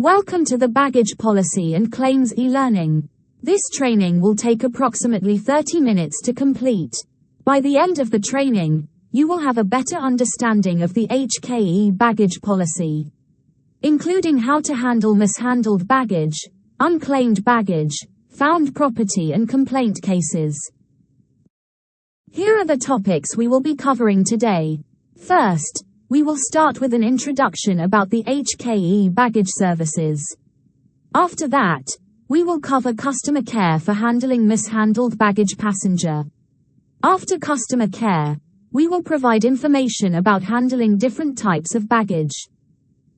Welcome to the Baggage Policy and Claims e-learning. This training will take approximately 30 minutes to complete. By the end of the training, you will have a better understanding of the HKE baggage policy, including how to handle mishandled baggage, unclaimed baggage, found property and complaint cases. Here are the topics we will be covering today. First, we will start with an introduction about the HKE baggage services. After that, we will cover customer care for handling mishandled baggage passenger. After customer care, we will provide information about handling different types of baggage.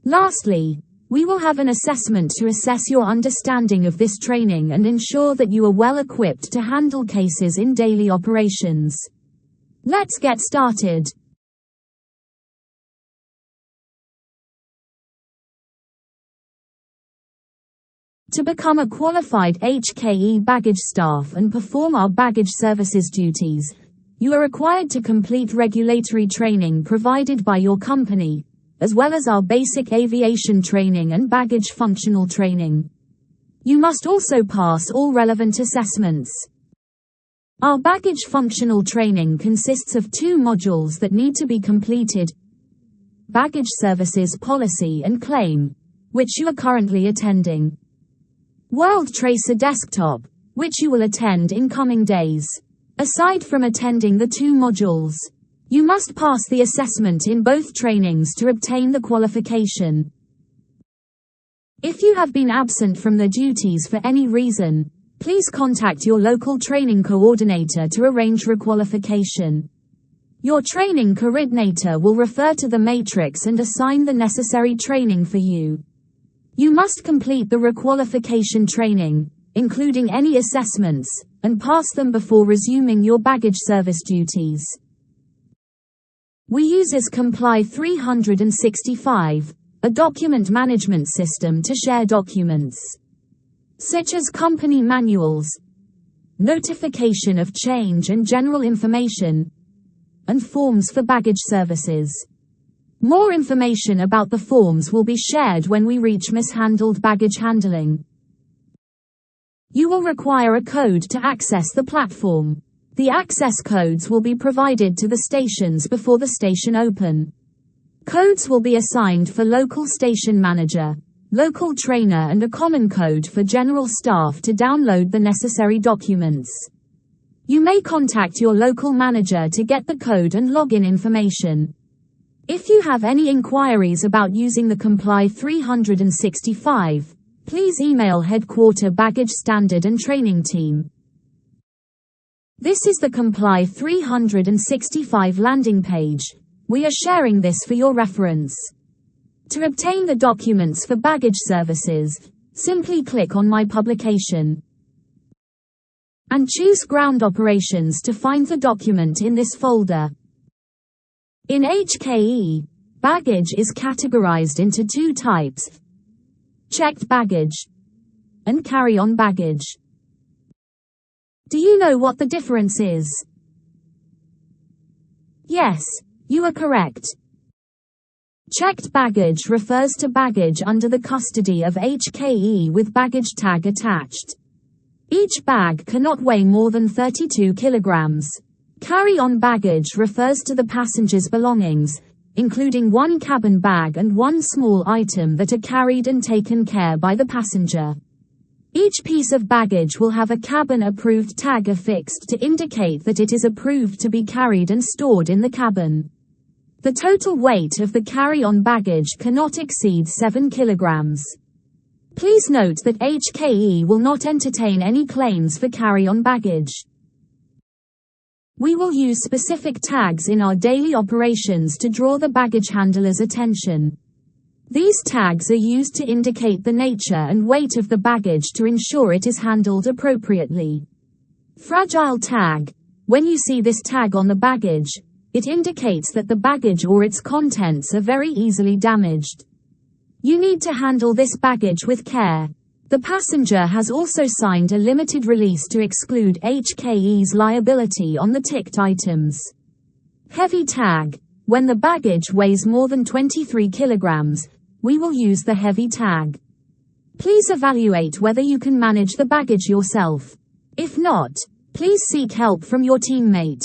Lastly, we will have an assessment to assess your understanding of this training and ensure that you are well equipped to handle cases in daily operations. Let's get started. To become a qualified HKE baggage staff and perform our baggage services duties, you are required to complete regulatory training provided by your company, as well as our basic aviation training and baggage functional training. You must also pass all relevant assessments. Our baggage functional training consists of 2 modules that need to be completed: Baggage Services Policy and Claim, which you are currently attending; World Tracer Desktop, which you will attend in coming days. Aside from attending the 2 modules, you must pass the assessment in both trainings to obtain the qualification. If you have been absent from the duties for any reason, please contact your local training coordinator to arrange requalification. Your training coordinator will refer to the matrix and assign the necessary training for you. You must complete the requalification training, including any assessments, and pass them before resuming your baggage service duties. We use Comply 365, a document management system to share documents, such as company manuals, notification of change and general information, and forms for baggage services. More information about the forms will be shared when we reach mishandled baggage handling. You will require a code to access the platform. The access codes will be provided to the stations before the station open. Codes will be assigned for local station manager, local trainer, and a common code for general staff to download the necessary documents. You may contact your local manager to get the code and login information. If you have any inquiries about using the Comply 365, please email Headquarter Baggage Standard and Training Team. This is the Comply 365 landing page. We are sharing this for your reference. To obtain the documents for baggage services, simply click on My Publication and choose Ground Operations to find the document in this folder. In HKE, baggage is categorized into 2 types: checked baggage and carry-on baggage. Do you know what the difference is? Yes, you are correct. Checked baggage refers to baggage under the custody of HKE with baggage tag attached. Each bag cannot weigh more than 32 kilograms. Carry-on baggage refers to the passenger's belongings, including 1 cabin bag and 1 small item that are carried and taken care by the passenger. Each piece of baggage will have a cabin-approved tag affixed to indicate that it is approved to be carried and stored in the cabin. The total weight of the carry-on baggage cannot exceed 7 kilograms. Please note that HKE will not entertain any claims for carry-on baggage. We will use specific tags in our daily operations to draw the baggage handler's attention. These tags are used to indicate the nature and weight of the baggage to ensure it is handled appropriately. Fragile tag. When you see this tag on the baggage, it indicates that the baggage or its contents are very easily damaged. You need to handle this baggage with care. The passenger has also signed a limited release to exclude HKE's liability on the ticked items. Heavy tag. When the baggage weighs more than 23 kilograms, we will use the heavy tag. Please evaluate whether you can manage the baggage yourself. If not, please seek help from your teammate.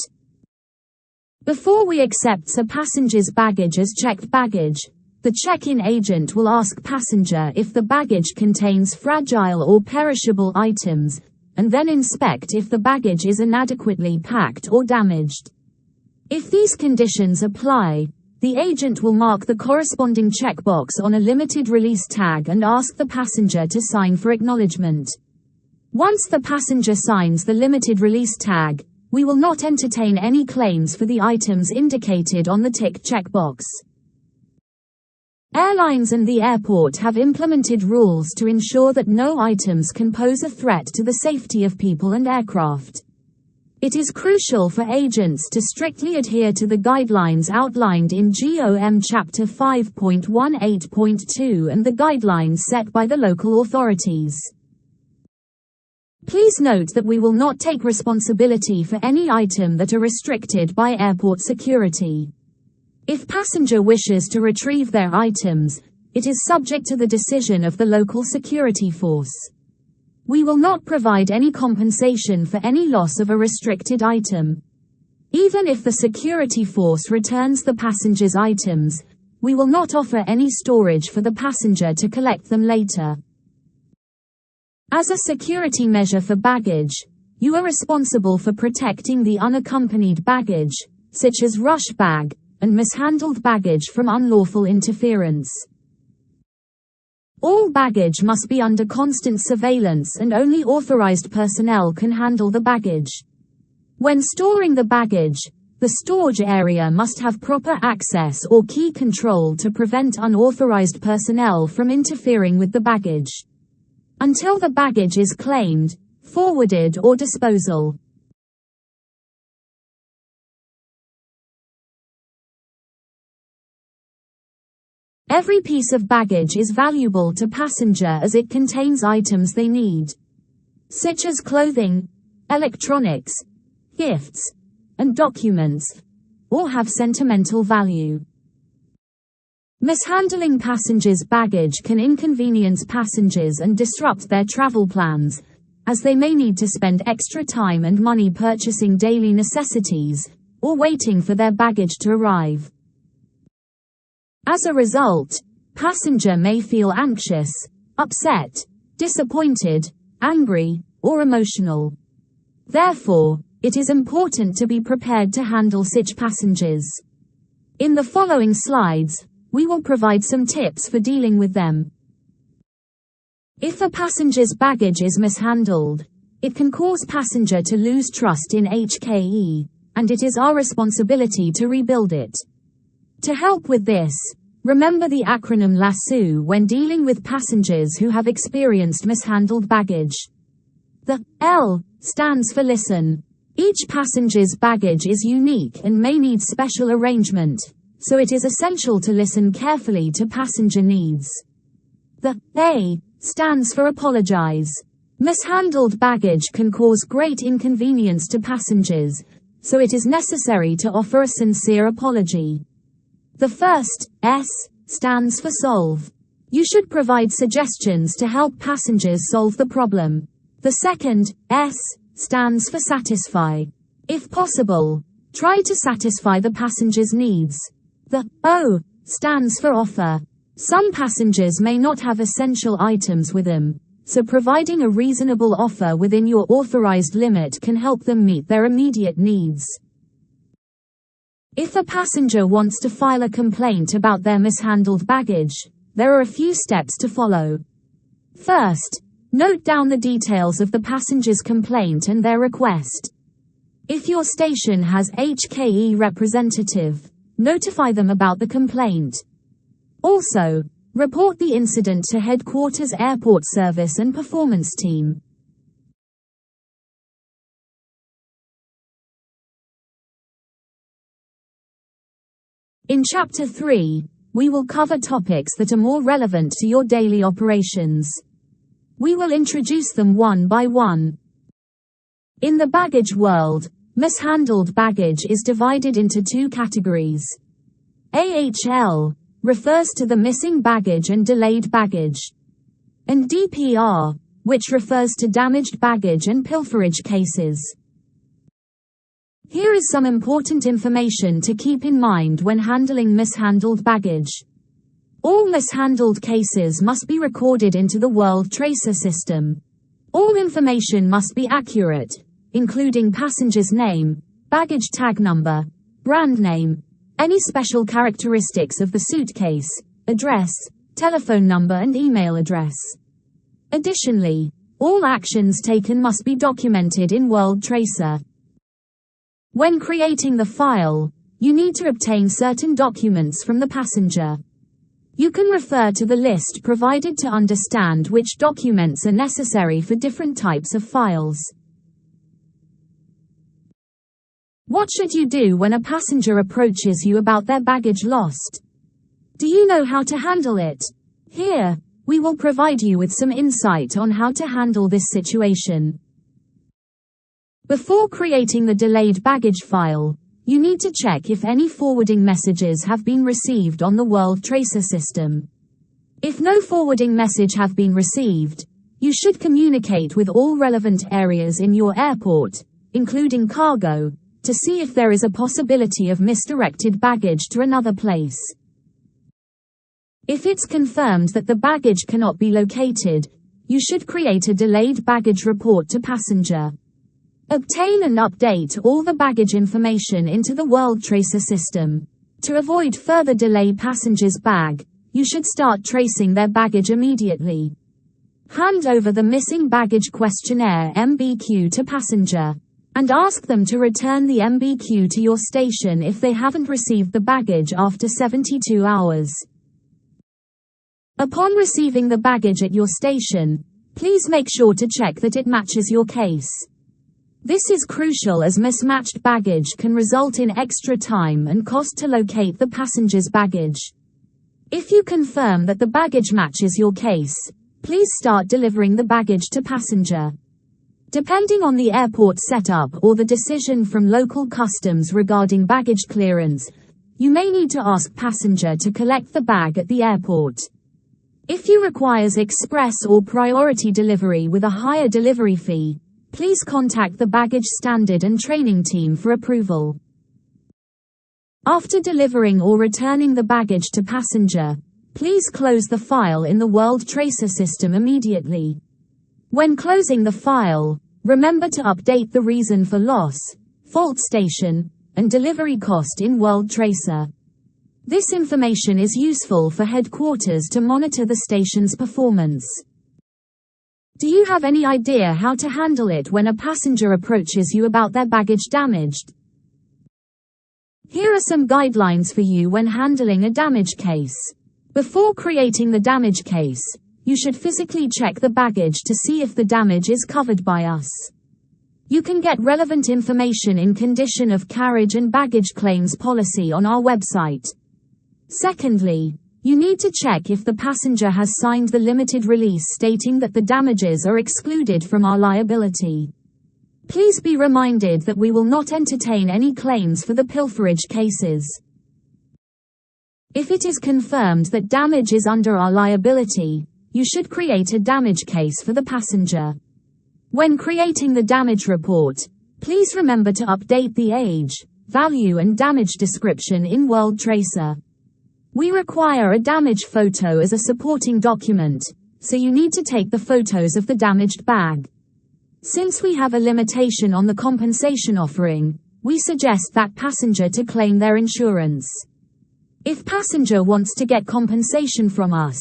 Before we accept a passenger's baggage as checked baggage, the check-in agent will ask passenger if the baggage contains fragile or perishable items, and then inspect if the baggage is inadequately packed or damaged. If these conditions apply, the agent will mark the corresponding checkbox on a limited release tag and ask the passenger to sign for acknowledgement. Once the passenger signs the limited release tag, we will not entertain any claims for the items indicated on the tick checkbox. Airlines and the airport have implemented rules to ensure that no items can pose a threat to the safety of people and aircraft. It is crucial for agents to strictly adhere to the guidelines outlined in GOM Chapter 5.18.2 and the guidelines set by the local authorities. Please note that we will not take responsibility for any item that are restricted by airport security. If passenger wishes to retrieve their items, it is subject to the decision of the local security force. We will not provide any compensation for any loss of a restricted item. Even if the security force returns the passenger's items, we will not offer any storage for the passenger to collect them later. As a security measure for baggage, you are responsible for protecting the unaccompanied baggage, such as rush bag, and mishandled baggage from unlawful interference. All baggage must be under constant surveillance and only authorized personnel can handle the baggage. When storing the baggage, the storage area must have proper access or key control to prevent unauthorized personnel from interfering with the baggage. Until the baggage is claimed, forwarded or disposal. Every piece of baggage is valuable to passenger as it contains items they need, such as clothing, electronics, gifts, and documents, or have sentimental value. Mishandling passengers' baggage can inconvenience passengers and disrupt their travel plans, as they may need to spend extra time and money purchasing daily necessities, or waiting for their baggage to arrive. As a result, passenger may feel anxious, upset, disappointed, angry, or emotional. Therefore, it is important to be prepared to handle such passengers. In the following slides, we will provide some tips for dealing with them. If a passenger's baggage is mishandled, it can cause passenger to lose trust in HKE, and it is our responsibility to rebuild it. To help with this, remember the acronym LASSO when dealing with passengers who have experienced mishandled baggage. The L stands for listen. Each passenger's baggage is unique and may need special arrangement, so it is essential to listen carefully to passenger needs. The A stands for apologize. Mishandled baggage can cause great inconvenience to passengers, so it is necessary to offer a sincere apology. The first, S, stands for solve. You should provide suggestions to help passengers solve the problem. The second, S, stands for satisfy. If possible, try to satisfy the passenger's needs. The O stands for offer. Some passengers may not have essential items with them, so providing a reasonable offer within your authorized limit can help them meet their immediate needs. If a passenger wants to file a complaint about their mishandled baggage, there are a few steps to follow. First, note down the details of the passenger's complaint and their request. If your station has HKE representative, notify them about the complaint. Also, report the incident to Headquarters Airport Service and Performance Team. In Chapter 3, we will cover topics that are more relevant to your daily operations. We will introduce them one by one. In the baggage world, mishandled baggage is divided into two categories. AHL refers to the missing baggage and delayed baggage. and DPR, which refers to damaged baggage and pilferage cases. Here is some important information to keep in mind when handling mishandled baggage. All mishandled cases must be recorded into the World Tracer system. All information must be accurate, including passenger's name, baggage tag number, brand name, any special characteristics of the suitcase, address, telephone number and email address. Additionally, all actions taken must be documented in World Tracer. When creating the file, you need to obtain certain documents from the passenger. You can refer to the list provided to understand which documents are necessary for different types of files. What should you do when a passenger approaches you about their baggage lost? Do you know how to handle it? Here, we will provide you with some insight on how to handle this situation. Before creating the delayed baggage file, you need to check if any forwarding messages have been received on the World Tracer system. If no forwarding message have been received, you should communicate with all relevant areas in your airport, including cargo, to see if there is a possibility of misdirected baggage to another place. If it's confirmed that the baggage cannot be located, you should create a delayed baggage report to passenger. Obtain and update all the baggage information into the World Tracer system. To avoid further delay passenger's bag, you should start tracing their baggage immediately. Hand over the missing baggage questionnaire (MBQ) to passenger, and ask them to return the MBQ to your station if they haven't received the baggage after 72 hours. Upon receiving the baggage at your station, please make sure to check that it matches your case. This is crucial as mismatched baggage can result in extra time and cost to locate the passenger's baggage. If you confirm that the baggage matches your case, please start delivering the baggage to passenger. Depending on the airport setup or the decision from local customs regarding baggage clearance, you may need to ask passenger to collect the bag at the airport. If you requires express or priority delivery with a higher delivery fee, please contact the baggage standard and training team for approval. After delivering or returning the baggage to passenger, please close the file in the World Tracer system immediately. When closing the file, remember to update the reason for loss, fault station, and delivery cost in World Tracer. This information is useful for headquarters to monitor the station's performance. Do you have any idea how to handle it when a passenger approaches you about their baggage damaged? Here are some guidelines for you when handling a damage case. Before creating the damage case, you should physically check the baggage to see if the damage is covered by us. You can get relevant information in condition of carriage and baggage claims policy on our website. Secondly, you need to check if the passenger has signed the limited release stating that the damages are excluded from our liability. Please be reminded that we will not entertain any claims for the pilferage cases. If it is confirmed that damage is under our liability, you should create a damage case for the passenger. When creating the damage report, please remember to update the age, value and damage description in World Tracer. We require a damage photo as a supporting document, so you need to take the photos of the damaged bag. Since we have a limitation on the compensation offering, we suggest that passenger to claim their insurance. If passenger wants to get compensation from us,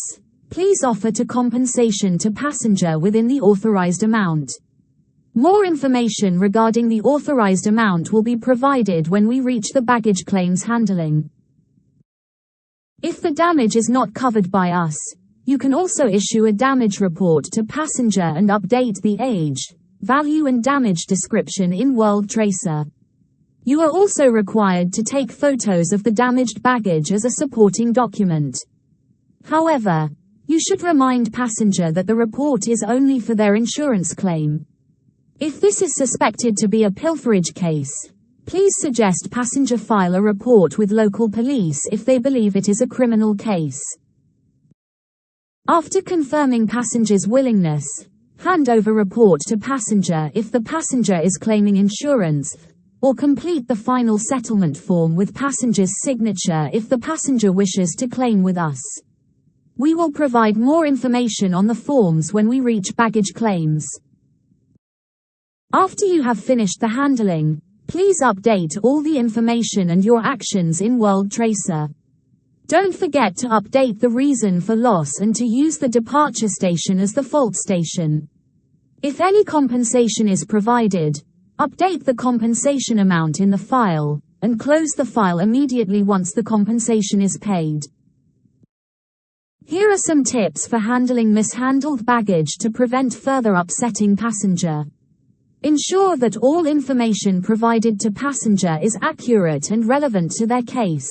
please offer to compensation to passenger within the authorized amount. More information regarding the authorized amount will be provided when we reach the baggage claims handling. If the damage is not covered by us, you can also issue a damage report to passenger and update the age, value and damage description in World Tracer. You are also required to take photos of the damaged baggage as a supporting document. However, you should remind passenger that the report is only for their insurance claim. If this is suspected to be a pilferage case, please suggest passenger file a report with local police if they believe it is a criminal case. After confirming passenger's willingness, hand over report to passenger if the passenger is claiming insurance, or complete the final settlement form with passenger's signature if the passenger wishes to claim with us. We will provide more information on the forms when we reach baggage claims. After you have finished the handling, please update all the information and your actions in WorldTracer. Don't forget to update the reason for loss and to use the departure station as the fault station. If any compensation is provided, update the compensation amount in the file, and close the file immediately once the compensation is paid. Here are some tips for handling mishandled baggage to prevent further upsetting passenger. Ensure that all information provided to passenger is accurate and relevant to their case.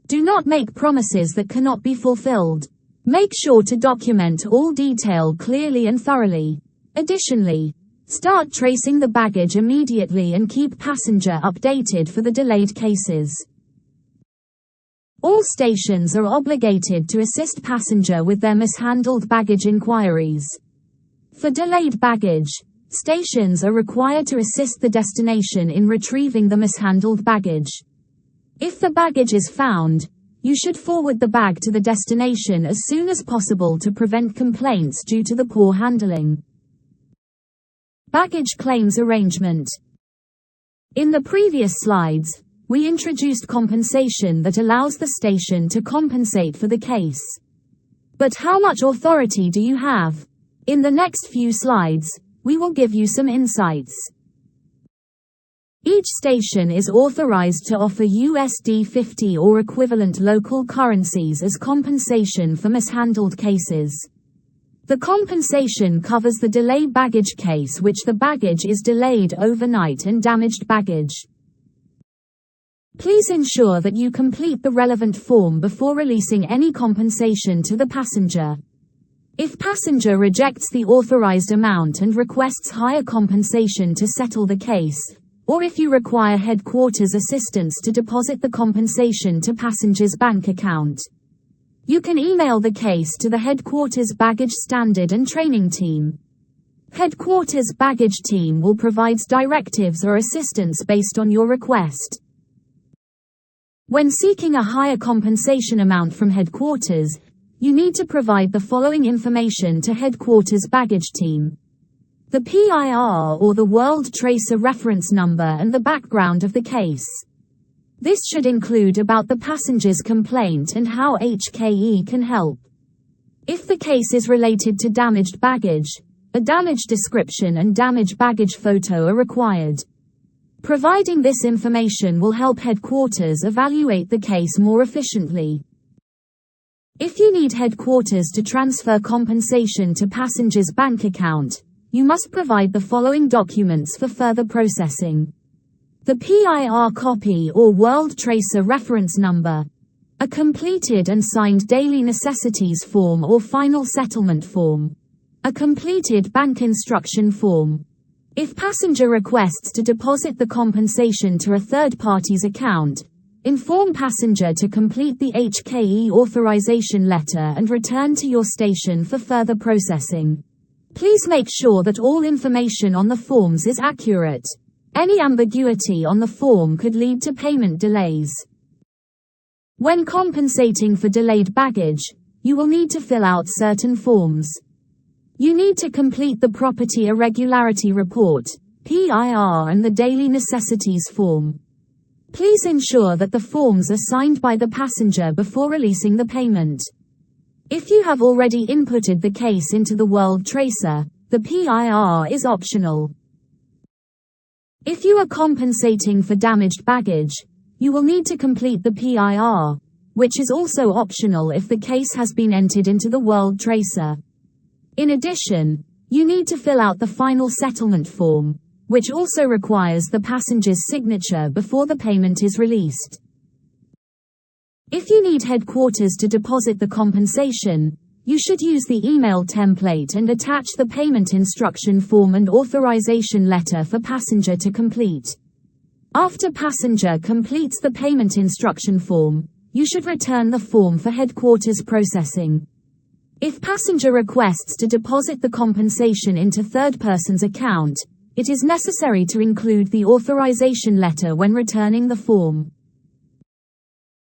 Do not make promises that cannot be fulfilled. Make sure to document all detail clearly and thoroughly. Additionally, start tracing the baggage immediately and keep passenger updated for the delayed cases. All stations are obligated to assist passenger with their mishandled baggage inquiries. For delayed baggage, stations are required to assist the destination in retrieving the mishandled baggage. If the baggage is found, you should forward the bag to the destination as soon as possible to prevent complaints due to the poor handling. Baggage claims arrangement. In the previous slides, we introduced compensation that allows the station to compensate for the case. But how much authority do you have? In the next few slides, we will give you some insights. Each station is authorized to offer USD 50 or equivalent local currencies as compensation for mishandled cases. The compensation covers the delay baggage case, which the baggage is delayed overnight, and damaged baggage. Please ensure that you complete the relevant form before releasing any compensation to the passenger. If passenger rejects the authorized amount and requests higher compensation to settle the case, or if you require headquarters assistance to deposit the compensation to passenger's bank account, you can email the case to the headquarters baggage standard and training team. Headquarters baggage team will provide directives or assistance based on your request. When seeking a higher compensation amount from headquarters, you need to provide the following information to headquarters baggage team: the PIR or the WorldTracer reference number and the background of the case. This should include about the passenger's complaint and how HKE can help. If the case is related to damaged baggage, a damage description and damaged baggage photo are required. Providing this information will help headquarters evaluate the case more efficiently. If you need headquarters to transfer compensation to passenger's bank account, you must provide the following documents for further processing: the PIR copy or WorldTracer reference number, a completed and signed daily necessities form or final settlement form, a completed bank instruction form. If passenger requests to deposit the compensation to a third party's account, inform passenger to complete the HKE authorization letter and return to your station for further processing. Please make sure that all information on the forms is accurate. Any ambiguity on the form could lead to payment delays. When compensating for delayed baggage, you will need to fill out certain forms. You need to complete the Property Irregularity Report, PIR, and the Daily Necessities form. Please ensure that the forms are signed by the passenger before releasing the payment. If you have already inputted the case into the WorldTracer, the PIR is optional. If you are compensating for damaged baggage, you will need to complete the PIR, which is also optional if the case has been entered into the WorldTracer. In addition, you need to fill out the final settlement form, which also requires the passenger's signature before the payment is released. If you need headquarters to deposit the compensation, you should use the email template and attach the payment instruction form and authorization letter for passenger to complete. After passenger completes the payment instruction form, you should return the form for headquarters processing. If passenger requests to deposit the compensation into third person's account, it is necessary to include the authorization letter when returning the form.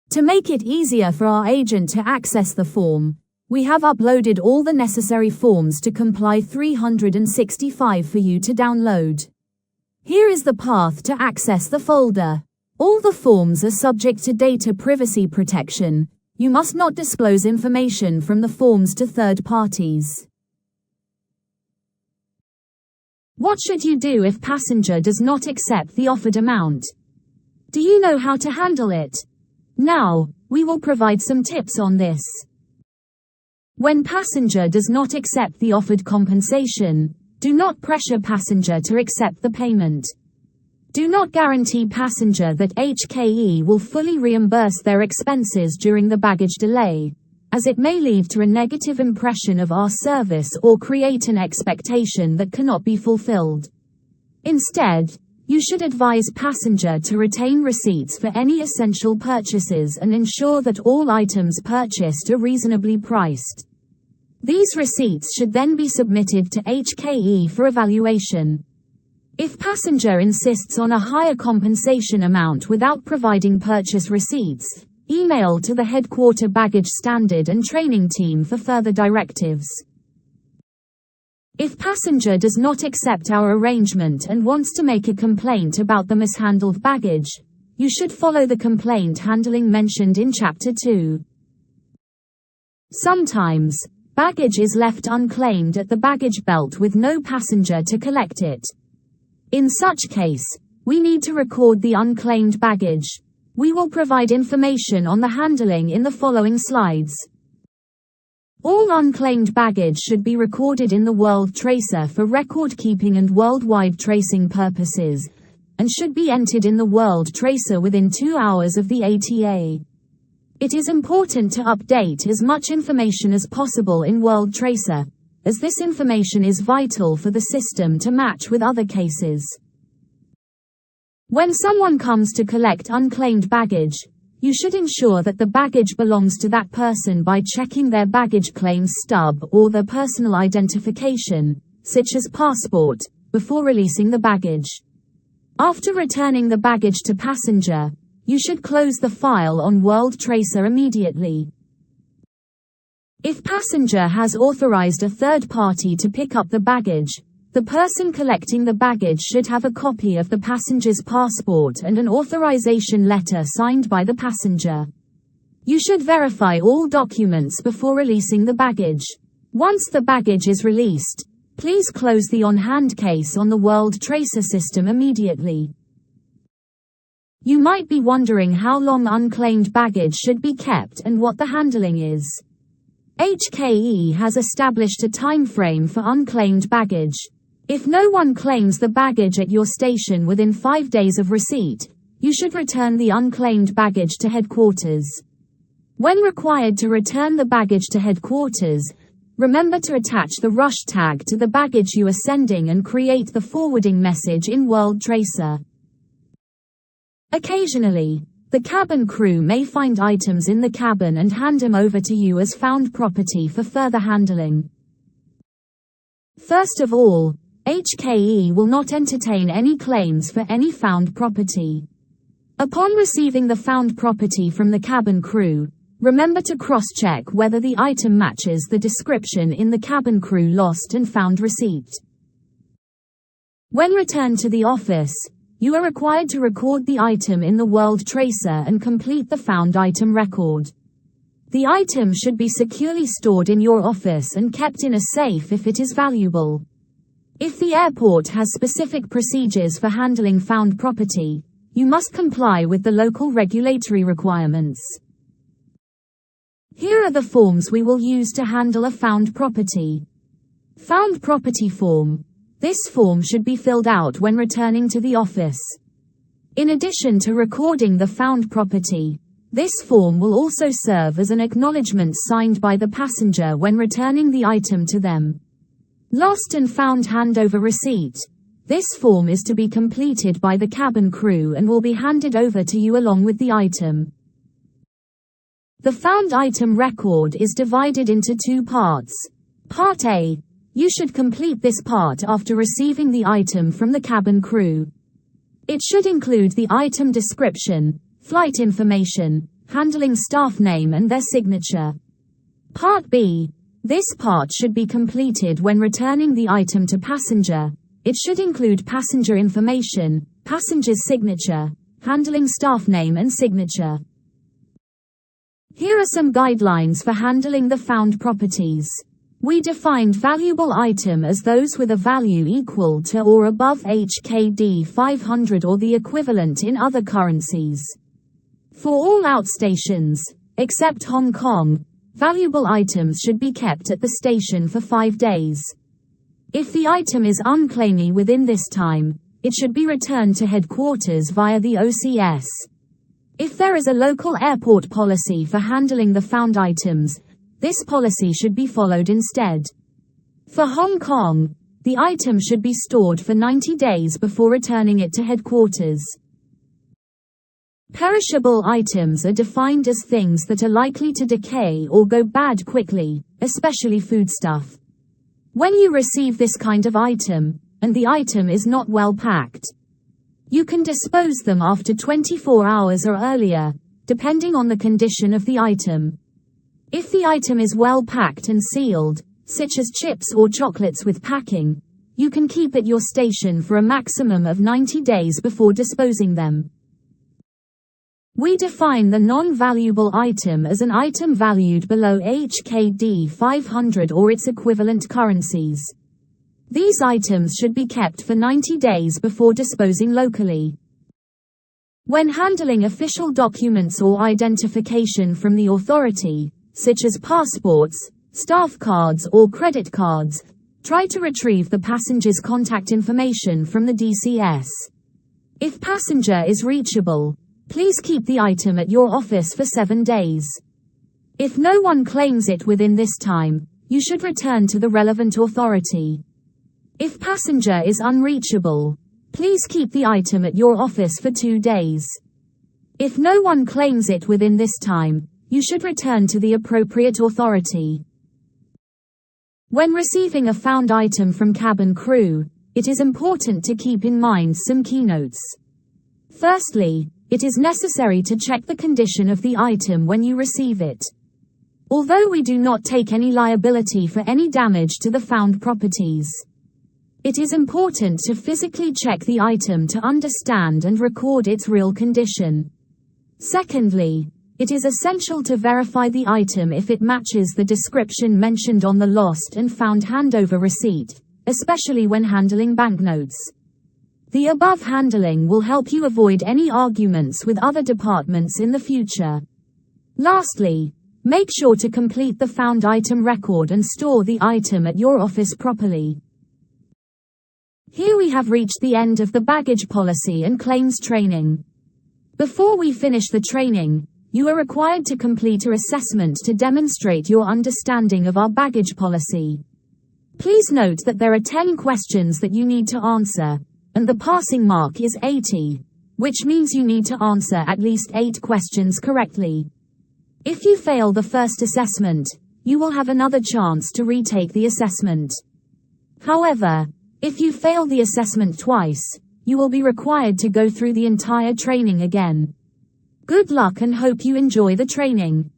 To make it easier for our agent to access the form, we have uploaded all the necessary forms to Comply 365 for you to download. Here is the path to access the folder. All the forms are subject to data privacy protection. You must not disclose information from the forms to third parties. What should you do if passenger does not accept the offered amount? Do you know how to handle it? Now, we will provide some tips on this. When passenger does not accept the offered compensation, do not pressure passenger to accept the payment. Do not guarantee passenger that HKE will fully reimburse their expenses during the baggage delay, as it may lead to a negative impression of our service or create an expectation that cannot be fulfilled. Instead, you should advise passenger to retain receipts for any essential purchases and ensure that all items purchased are reasonably priced. These receipts should then be submitted to HKE for evaluation. If passenger insists on a higher compensation amount without providing purchase receipts, email to the headquarter baggage standard and training team for further directives. If passenger does not accept our arrangement and wants to make a complaint about the mishandled baggage, you should follow the complaint handling mentioned in Chapter 2. Sometimes, baggage is left unclaimed at the baggage belt with no passenger to collect it. In such case, we need to record the unclaimed baggage. We will provide information on the handling in the following slides. All unclaimed baggage should be recorded in the World Tracer for record-keeping and worldwide tracing purposes, and should be entered in the World Tracer within 2 hours of the ATA. It is important to update as much information as possible in World Tracer, as this information is vital for the system to match with other cases. When someone comes to collect unclaimed baggage, you should ensure that the baggage belongs to that person by checking their baggage claim stub or their personal identification, such as passport, before releasing the baggage. After returning the baggage to passenger, you should close the file on World Tracer immediately. If passenger has authorized a third party to pick up the baggage, the person collecting the baggage should have a copy of the passenger's passport and an authorization letter signed by the passenger. You should verify all documents before releasing the baggage. Once the baggage is released, please close the on-hand case on the World Tracer system immediately. You might be wondering how long unclaimed baggage should be kept and what the handling is. HKE has established a time frame for unclaimed baggage. If no one claims the baggage at your station within 5 days of receipt, you should return the unclaimed baggage to headquarters. When required to return the baggage to headquarters, remember to attach the rush tag to the baggage you are sending and create the forwarding message in World Tracer. Occasionally, the cabin crew may find items in the cabin and hand them over to you as found property for further handling. First of all, HKE will not entertain any claims for any found property. Upon receiving the found property from the cabin crew, remember to cross-check whether the item matches the description in the cabin crew lost and found receipt. When returned to the office, you are required to record the item in the World Tracer and complete the found item record. The item should be securely stored in your office and kept in a safe if it is valuable. If the airport has specific procedures for handling found property, you must comply with the local regulatory requirements. Here are the forms we will use to handle a found property. Found property form. This form should be filled out when returning to the office. In addition to recording the found property, this form will also serve as an acknowledgement signed by the passenger when returning the item to them. Lost and found handover receipt. This form is to be completed by the cabin crew and will be handed over to you along with the item. The found item record is divided into two parts. Part A. You should complete this part after receiving the item from the cabin crew. It should include the item description, flight information, handling staff name and their signature. Part B. This part should be completed when returning the item to passenger. It should include passenger information, passenger's signature, handling staff name and signature. Here are some guidelines for handling the found properties. We defined valuable item as those with a value equal to or above HKD 500 or the equivalent in other currencies. For all outstations, except Hong Kong, valuable items should be kept at the station for 5 days. If the item is unclaimed within this time, it should be returned to headquarters via the OCS. If there is a local airport policy for handling the found items, this policy should be followed instead. For Hong Kong, the item should be stored for 90 days before returning it to headquarters. Perishable items are defined as things that are likely to decay or go bad quickly, especially foodstuff. When you receive this kind of item, and the item is not well packed, you can dispose them after 24 hours or earlier, depending on the condition of the item. If the item is well packed and sealed, such as chips or chocolates with packing, you can keep at your station for a maximum of 90 days before disposing them. We define the non-valuable item as an item valued below HKD 500 or its equivalent currencies. These items should be kept for 90 days before disposing locally. When handling official documents or identification from the authority, such as passports, staff cards or credit cards, try to retrieve the passenger's contact information from the DCS. If passenger is reachable, please keep the item at your office for 7 days. If no one claims it within this time, you should return to the relevant authority. If passenger is unreachable, please keep the item at your office for 2 days. If no one claims it within this time, you should return to the appropriate authority. When receiving a found item from cabin crew, it is important to keep in mind some keynotes. Firstly, it is necessary to check the condition of the item when you receive it. Although we do not take any liability for any damage to the found properties, it is important to physically check the item to understand and record its real condition. Secondly, it is essential to verify the item if it matches the description mentioned on the lost and found handover receipt, especially when handling banknotes. The above handling will help you avoid any arguments with other departments in the future. Lastly, make sure to complete the found item record and store the item at your office properly. Here we have reached the end of the baggage policy and claims training. Before we finish the training, you are required to complete an assessment to demonstrate your understanding of our baggage policy. Please note that there are 10 questions that you need to answer, and the passing mark is 80, which means you need to answer at least 8 questions correctly. If you fail the first assessment, you will have another chance to retake the assessment. However, if you fail the assessment twice, you will be required to go through the entire training again. Good luck and hope you enjoy the training.